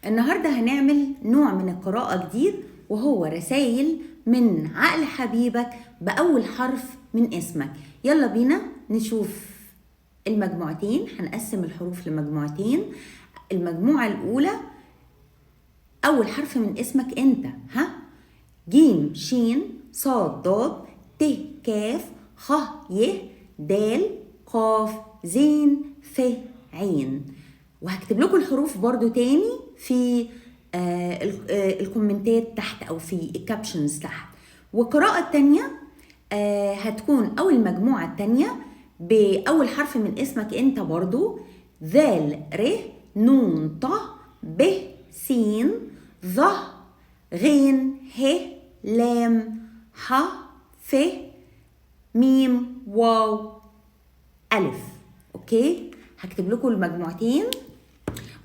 النهاردة هنعمل نوع من القراءة جديد، وهو رسائل من عقل حبيبك بأول حرف من اسمك. يلا بينا نشوف المجموعتين. هنقسم الحروف لمجموعتين. المجموعة الأولى أول حرف من اسمك أنت، جيم شين صاد ضاد ت كاف خ ي دال قاف زين ف عين. وهكتب لكم الحروف برضو تاني في الكومنتات تحت او في الكابشنز تحت. والقراءة التانية هتكون او المجموعة التانية بأول حرف من اسمك انت برضو، ذال ر نون ط ب س ظ غين ه لام ح ف ميم واو ألف. اوكي، هكتب لكم المجموعتين.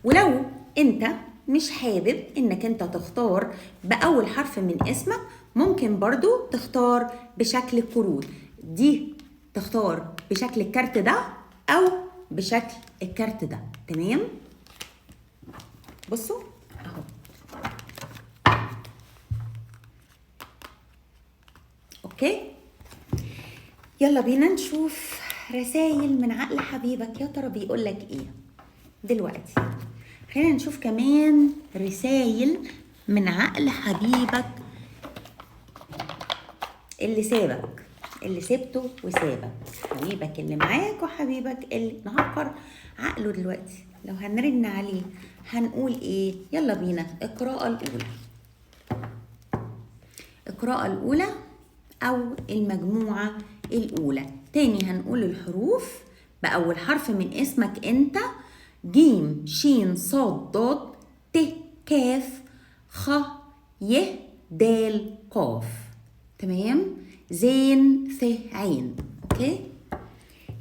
ولو انت مش حابب انك انت تختار بأول حرف من اسمك، ممكن برضو تختار بشكل الكروت دي، تختار بشكل الكارت ده او بشكل الكارت ده. تمام، بصوا اهو. اوكي، يلا بينا نشوف رسائل من عقل حبيبك. يا ترى بيقول لك ايه دلوقتي؟ خلينا نشوف كمان رسائل من عقل حبيبك اللي سابك، اللي سبته وسابك، حبيبك اللي معاك وحبيبك اللي نهكر عقله دلوقتي. لو هنرن عليه هنقول ايه؟ يلا بينا. القراءة الأولى، القراءة الأولى أو المجموعة الأولى. تاني هنقول الحروف بأول حرف من اسمك أنت، جيم شين صاد ضاد ت كاف خ ي دال قاف. تمام، زين ث عين. اوكي،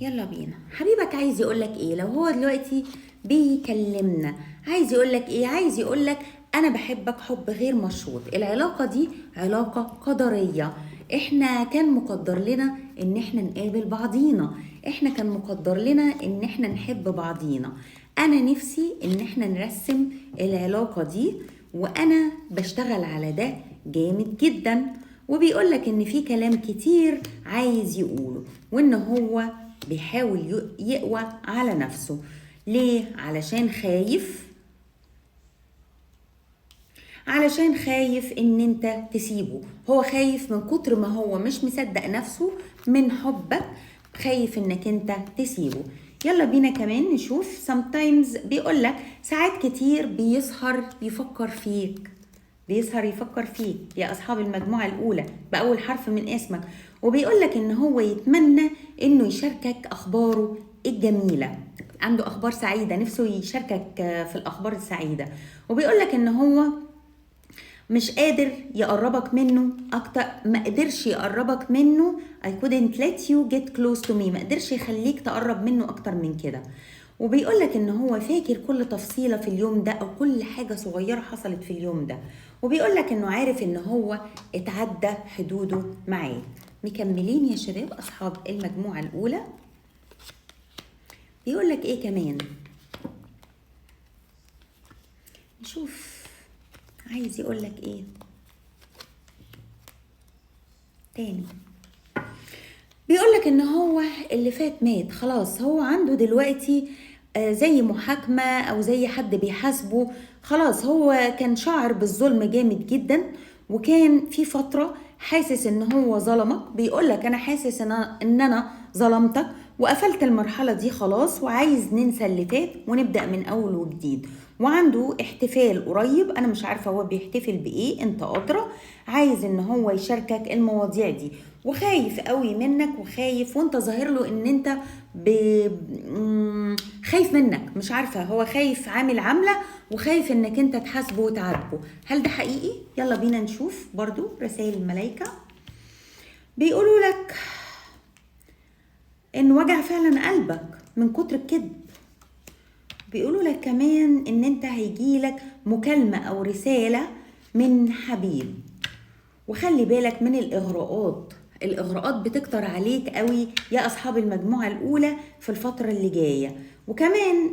يلا بينا. حبيبك عايز يقولك ايه؟ لو هو دلوقتي بيكلمنا عايز يقولك ايه؟ عايز يقولك انا بحبك حب غير مشروط. العلاقة دي علاقة قدرية، احنا كان مقدر لنا ان احنا نقابل بعضينا، احنا كان مقدر لنا ان احنا نحب بعضينا. انا نفسي ان احنا نرسم العلاقة دي، وانا بشتغل على ده جامد جدا. وبيقولك ان في كلام كتير عايز يقوله، وان هو بيحاول يقوى على نفسه. ليه؟ علشان خايف، علشان خايف ان انت تسيبه. هو خايف من كتر ما هو مش مصدق نفسه من حبك، خايف انك انت تسيبه. يلا بينا كمان نشوف. sometimes بيقولك ساعات كتير بيسهر يفكر فيك، بيسهر يفكر فيك يا أصحاب المجموعة الأولى بأول حرف من اسمك. وبيقولك إن هو يتمنى إنه يشاركك أخباره الجميلة، عنده أخبار سعيدة نفسه يشاركك في الأخبار السعيدة. وبيقولك إن هو مش قادر يقربك منه أكتر، ما قدرش يقربك منه. I couldn't let you get close to me، ما قدرش يخليك تقرب منه أكتر من كده. وبيقولك إن هو فاكر كل تفصيلة في اليوم ده أو كل حاجة صغيرة حصلت في اليوم ده. وبيقولك إنه عارف إن هو اتعدى حدوده معاك. مكملين يا شباب أصحاب المجموعة الأولى. بيقولك إيه كمان؟ نشوف عايز يقولك إيه تاني. بيقولك إن هو اللي فات مات خلاص، هو عنده دلوقتي زي محاكمة أو زي حد بيحاسبه. خلاص هو كان شاعر بالظلم جامد جدا، وكان في فترة حاسس إن هو ظلمك. بيقولك أنا حاسس إن أنا ظلمتك وقفلت المرحلة دي خلاص، وعايز ننسى اللي فات ونبدأ من أول وجديد. وعنده احتفال قريب، أنا مش عارفة هو بيحتفل بإيه، أنت أدرى. عايز إن هو يشاركك المواضيع دي، وخايف قوي منك، وخايف وانت ظاهر له ان انت خايف منك. مش عارفة، هو خايف عامل عاملة وخايف انك انت تحاسبه وتعاتبه. هل ده حقيقي؟ يلا بينا نشوف برضو رسائل الملايكة. بيقولوا لك ان وجع فعلا قلبك من كتر الكذب. بيقولوا لك كمان ان انت هيجيلك مكالمة او رسالة من حبيب، وخلي بالك من الاغراءات. الإغراءات بتكتر عليك قوي يا أصحاب المجموعة الأولى في الفترة اللي جاية. وكمان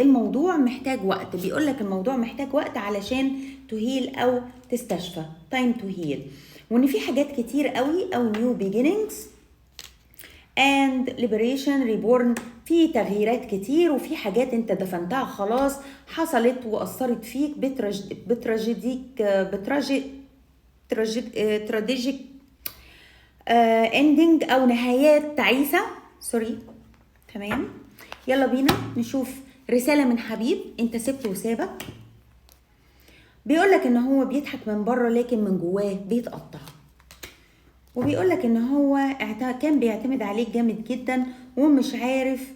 الموضوع محتاج وقت، بيقولك الموضوع محتاج وقت علشان تهيل أو تستشفى، time to heal، وإن في حاجات كتير قوي أو new beginnings and liberation reborn، في تغييرات كتير وفي حاجات انت دفنتها خلاص حصلت وأثرت فيك تراجيك اندنج او نهايات تعيسه، سوري. تمام، يلا بينا نشوف رساله من حبيب انت سبته وسابك. بيقولك ان هو بيضحك من بره لكن من جواه بيتقطع، وبيقولك ان هو كان بيعتمد عليك جامد جدا ومش عارف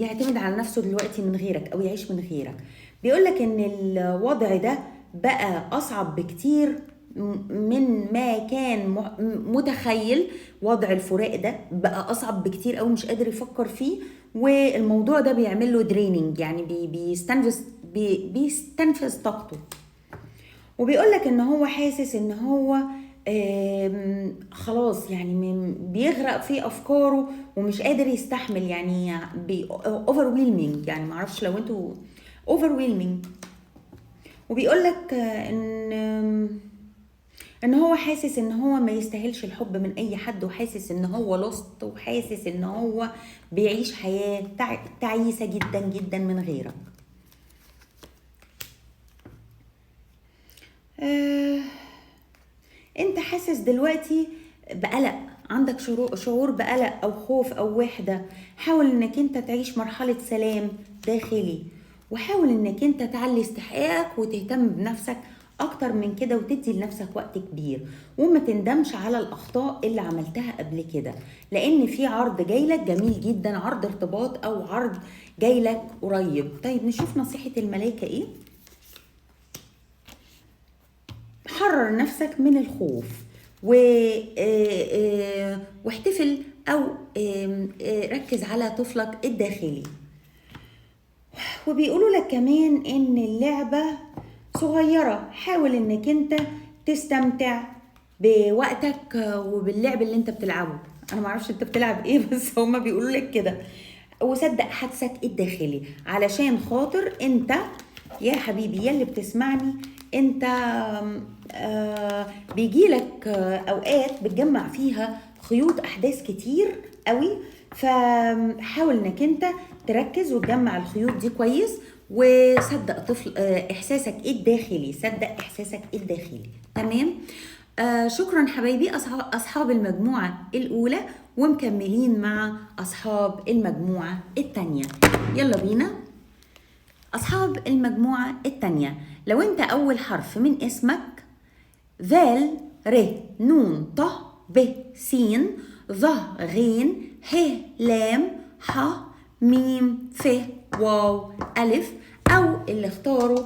يعتمد على نفسه دلوقتي من غيرك او يعيش من غيرك. بيقولك ان الوضع ده بقى اصعب بكتير من ما كان متخيل. وضع الفراق ده بقى اصعب بكتير او مش قادر يفكر فيه، والموضوع ده بيعمل له دريننج، يعني بيستنفذ طاقته. وبيقولك ان هو حاسس ان هو خلاص يعني بيغرق في افكاره ومش قادر يستحمل، يعني overwhelming، يعني معرفش لو انتوا overwhelming. وبيقولك ان هو حاسس ان هو ما يستاهلش الحب من اي حد، وحاسس ان هو لوست، وحاسس ان هو بيعيش حياة تعيسة جدا جدا من غيرك. انت حاسس دلوقتي بقلق، عندك شعور بقلق او خوف او وحدة. حاول انك انت تعيش مرحلة سلام داخلي، وحاول انك انت تعلي استحقاقك وتهتم بنفسك اكتر من كده، وتدي لنفسك وقت كبير، وما تندمش على الاخطاء اللي عملتها قبل كده، لان في عرض جايلك جميل جدا، عرض ارتباط او عرض جايلك قريب. طيب نشوف نصيحة الملائكة ايه. حرر نفسك من الخوف واحتفل او ركز على طفلك الداخلي. وبيقولوا لك كمان ان اللعبة صغيرة، حاول انك انت تستمتع بوقتك وباللعب اللي انت بتلعبه. انا معرفش انت بتلعب ايه، بس هما بيقولوا لك كده. وصدق حدسك الداخلي علشان خاطر انت يا حبيبي يلي بتسمعني، انت بيجيلك اوقات بتجمع فيها خيوط احداث كتير قوي، فحاول انك انت تركز وتجمع الخيوط دي كويس، وصدق طفل احساسك الداخلي، صدق احساسك الداخلي. تمام. شكرا حبايبي اصحاب المجموعة الاولى، ومكملين مع اصحاب المجموعة التانية. يلا بينا اصحاب المجموعة التانية. لو انت اول حرف من اسمك ذال ر نون ط ب س ظ غين ه لام ح ميم ف واو الف، او اللي اختاروا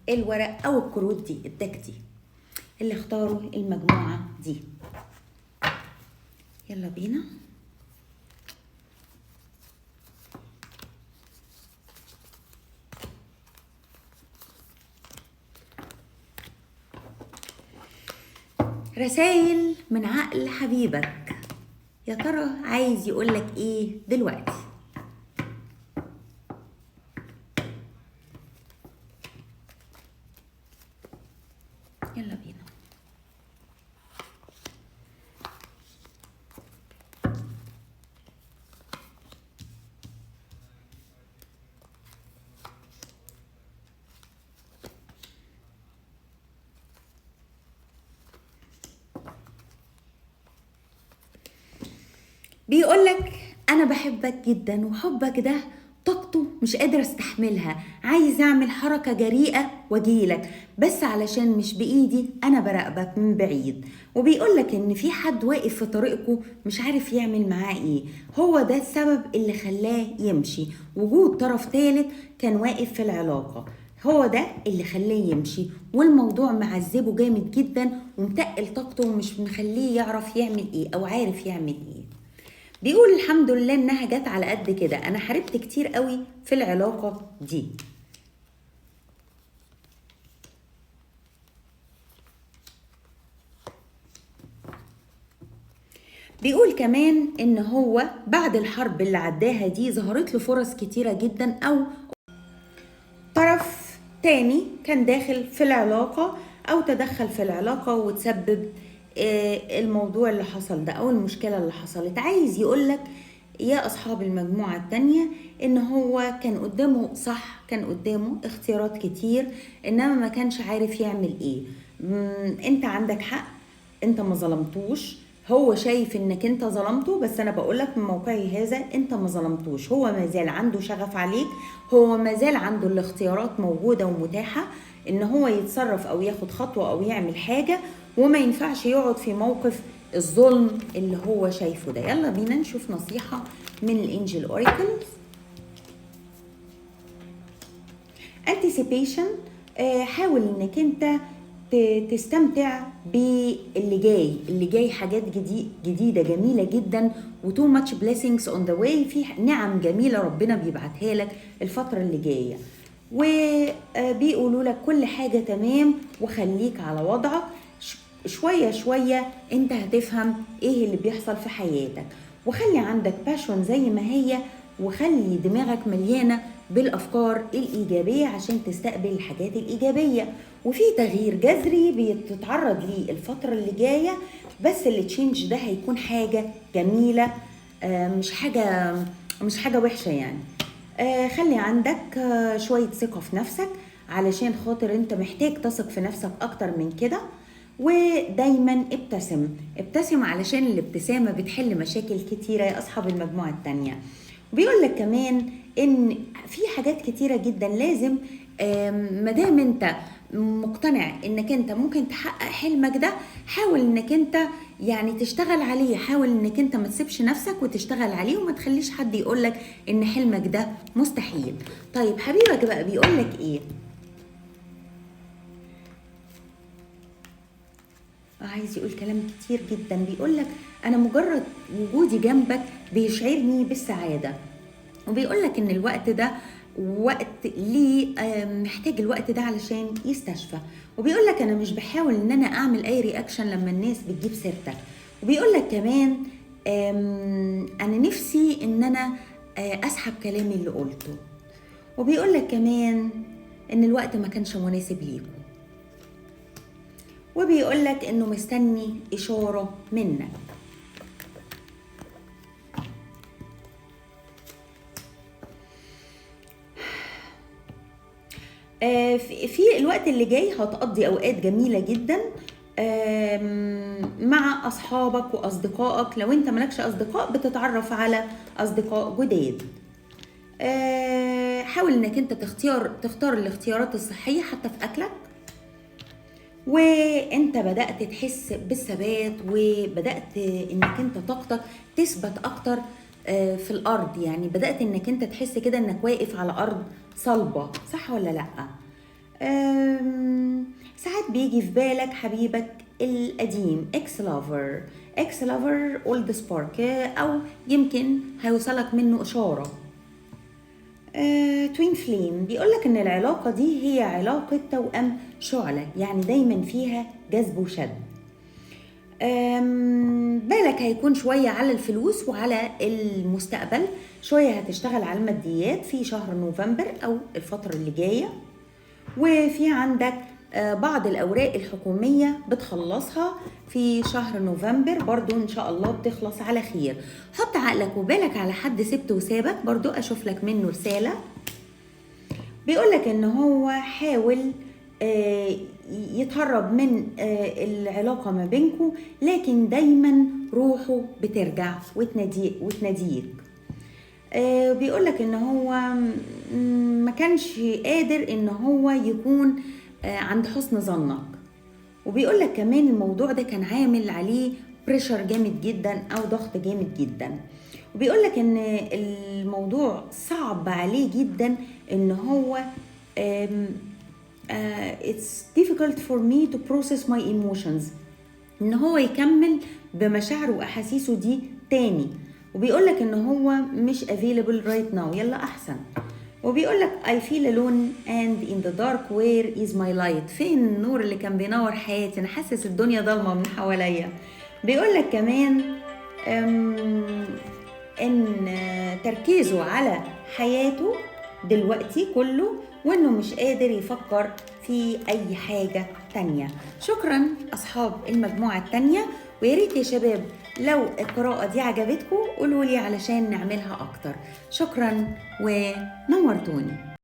الورق او الكروت دي الدك دي، اللي اختاروا المجموعة دي. يلا بينا. رسائل من عقل حبيبك، يا ترى عايز يقولك ايه دلوقتي؟ يلا بينا. بيقولك أنا بحبك جدا، وحبك ده طاقته مش قادرة استحملها، عايز أعمل حركة جريئة واجيلك، بس علشان مش بإيدي أنا براقبك من بعيد. وبيقولك إن في حد واقف في طريقكم مش عارف يعمل معاه إيه، هو ده السبب اللي خلاه يمشي. وجود طرف ثالث كان واقف في العلاقة، هو ده اللي خلاه يمشي، والموضوع معذبه جامد جدا ومتقل طاقته ومش مخليه يعرف يعمل ايه او عارف يعمل ايه. بيقول الحمد لله انها جت على قد كده، انا حاربت كتير قوي في العلاقة دي. بيقول كمان ان هو بعد الحرب اللي عداها دي ظهرت له فرص كتيرة جدا، او طرف تاني كان داخل في العلاقة او تدخل في العلاقة وتسبب الموضوع اللي حصل ده او المشكلة اللي حصلت. عايز يقولك يا اصحاب المجموعة التانية ان هو كان قدامه، صح، كان قدامه اختيارات كتير، انما ما كانش عارف يعمل ايه. انت عندك حق، انت ما ظلمتوش، هو شايف انك انت ظلمته، بس انا بقولك من موقعي هذا انت ما ظلمتوش، هو ما زال عنده شغف عليك، هو ما زال عنده الاختيارات موجودة ومتاحة ان هو يتصرف او ياخد خطوة او يعمل حاجة، وما ينفعش يقعد في موقف الظلم اللي هو شايفه ده. يلا بينا نشوف نصيحة من الانجل اوريكلز. anticipation، حاول انك انت تستمتع باللي جاي حاجات جديدة جميلة جدا، وتو ماتش blessings on the way، في نعم جميلة ربنا بيبعتها لك الفترة اللي جاية، وبيقولوا لك كل حاجة تمام وخليك على وضعك. شوية شوية انت هتفهم ايه اللي بيحصل في حياتك، وخلي عندك باشون زي ما هي، وخلي دماغك مليانة بالأفكار الإيجابية عشان تستقبل الحاجات الإيجابية. وفي تغيير جذري بتتعرض ليه الفترة اللي جاية، بس اللي تشينج ده هيكون حاجة جميلة، مش حاجة وحشة يعني. خلي عندك شوية ثقة في نفسك، علشان خاطر انت محتاج تثق في نفسك أكتر من كده. ودايما ابتسم علشان الابتسامة بتحل مشاكل كتيرة يا أصحاب المجموعة التانية. بيقول لك كمان ان في حاجات كتيرة جدا لازم، مادام انت مقتنع انك انت ممكن تحقق حلمك ده، حاول انك انت يعني تشتغل عليه، حاول انك انت ما تسيبش نفسك وتشتغل عليه، وما تخليش حد يقولك ان حلمك ده مستحيل. طيب حبيبك بقى بيقولك ايه؟ عايز يقول كلام كتير جدا، بيقولك انا مجرد وجودي جنبك بيشعرني بالسعادة، وبيقولك ان الوقت ده وقت ليه، محتاج الوقت ده علشان يستشفى. وبيقولك انا مش بحاول ان انا اعمل اي رياكشن لما الناس بتجيب سيرتك. وبيقولك كمان انا نفسي ان انا اسحب كلامي اللي قلته. وبيقولك كمان ان الوقت ما كانش مناسب ليكم. وبيقولك انه مستني اشارة منك. في الوقت اللي جاي هتقضي اوقات جميلة جدا مع اصحابك واصدقائك. لو انت ملكش اصدقاء بتتعرف على اصدقاء جداد. حاول انك انت تختار الاختيارات الصحية حتى في اكلك. وانت بدأت تحس بالثبات، وبدأت انك انت طاقتك تثبت اكتر في الارض، يعني بدأت انك انت تحس كده انك واقف على ارض صلبة، صح ولا لا؟ ساعات بيجي في بالك حبيبك القديم، اكس لافر اولد سبارك، او يمكن هيوصلك منه اشارة. توين فليم بيقولك ان العلاقة دي هي علاقة توأم شعلة، يعني دايما فيها جذب وشد. بالك هيكون شوية على الفلوس وعلى المستقبل، شوية هتشتغل على الماديات في شهر نوفمبر أو الفترة اللي جاية. وفي عندك بعض الأوراق الحكومية بتخلصها في شهر نوفمبر برضو، إن شاء الله بتخلص على خير. حط عقلك وبالك على حد سبته وسابك برضو، أشوف لك منه رسالة. بيقولك إن هو حاول يتهرب من العلاقة ما بينكم، لكن دايما روحه بترجع وتناديك. بيقولك ان هو ما كانش قادر ان هو يكون عند حسن ظنك. وبيقولك كمان الموضوع ده كان عامل عليه بريشر جامد جدا او ضغط جامد جدا. وبيقولك ان الموضوع صعب عليه جدا، ان هو it's difficult for me to process my emotions، ان هو يكمل بمشاعره واحاسيسه دي تاني. وبيقولك ان هو مش available right now، يلا احسن. وبيقولك I feel alone and in the dark where is my light، فين النور اللي كان بينور حياتي، انا حاسس الدنيا ضلمة من حواليا. بيقولك كمان ان تركيزه على حياته دلوقتي كله، وانه مش قادر يفكر في اي حاجة تانية. شكرا اصحاب المجموعة التانية، وياريت يا شباب لو القراءة دي عجبتكم قولوا لي علشان نعملها اكتر. شكرا ونورتوني.